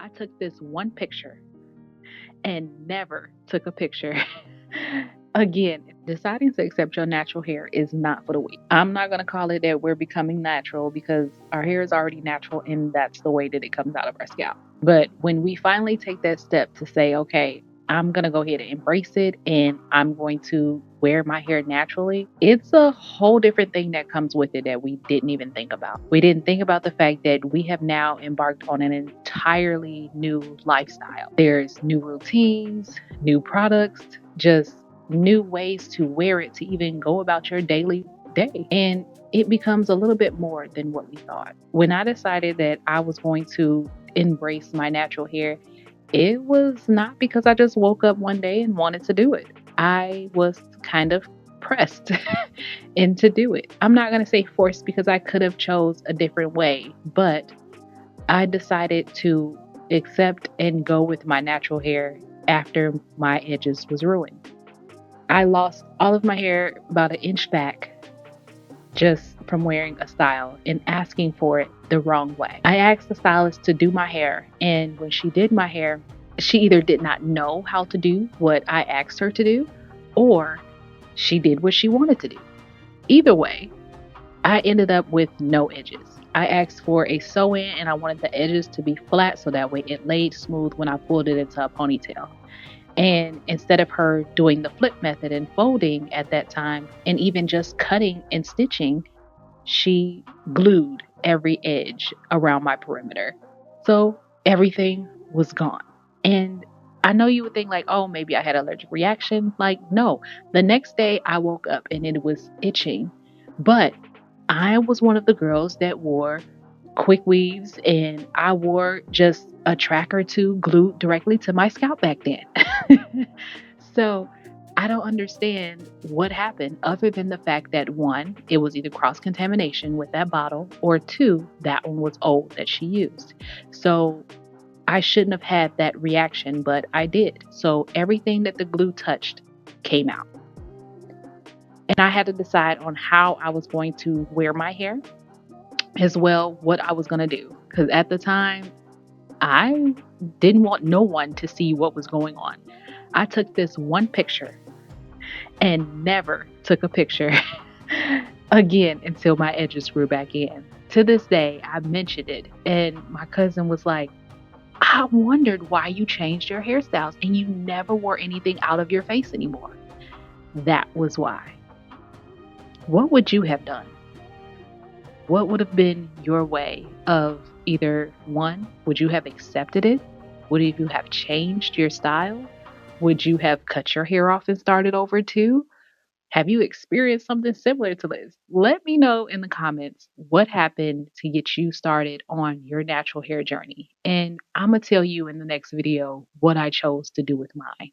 I took this one picture and never took a picture again. Deciding to accept your natural hair is not for the weak. I'm not going to call it that we're becoming natural because our hair is already natural and that's the way that it comes out of our scalp. But when we finally take that step to say, okay, I'm going to go ahead and embrace it and I'm going to wear my hair naturally, it's a whole different thing that comes with it that we didn't even think about. We didn't think about the fact that we have now embarked on an entirely new lifestyle. There's new routines, new products, just new ways to wear it to even go about your daily day. And it becomes a little bit more than what we thought. When I decided that I was going to embrace my natural hair, it was not because I just woke up one day and wanted to do it. I was kind of pressed into do it. I'm not going to say forced because I could have chose a different way, but I decided to accept and go with my natural hair after my edges was ruined. I lost all of my hair about an inch back just from wearing a style and asking for it the wrong way. I asked the stylist to do my hair, and when she did my hair, she either did not know how to do what I asked her to do, or she did what she wanted to do. Either way, I ended up with no edges. I asked for a sew in and I wanted the edges to be flat so that way it laid smooth when I pulled it into a ponytail. And instead of her doing the flip method and folding at that time, and even just cutting and stitching, she glued every edge around my perimeter. So everything was gone. And I know you would think, like, oh, maybe I had an allergic reaction. Like, no. The next day I woke up and it was itching. But I was one of the girls that wore quick weaves and I wore just a track or two glued directly to my scalp back then. So I don't understand what happened other than the fact that one, it was either cross contamination with that bottle, or two, that one was old that she used. So I shouldn't have had that reaction, but I did. So everything that the glue touched came out. And I had to decide on how I was going to wear my hair, as well what I was going to do. Because at the time, I didn't want no one to see what was going on. I took this one picture and never took a picture again until my edges grew back in. To this day, I mentioned it, and my cousin was like, I wondered why you changed your hairstyles and you never wore anything out of your face anymore. That was why. What would you have done? What would have been your way of either one, would you have accepted it? Would you have changed your style? Would you have cut your hair off and started over too? Have you experienced something similar to this? Let me know in the comments what happened to get you started on your natural hair journey. And I'm going to tell you in the next video what I chose to do with mine.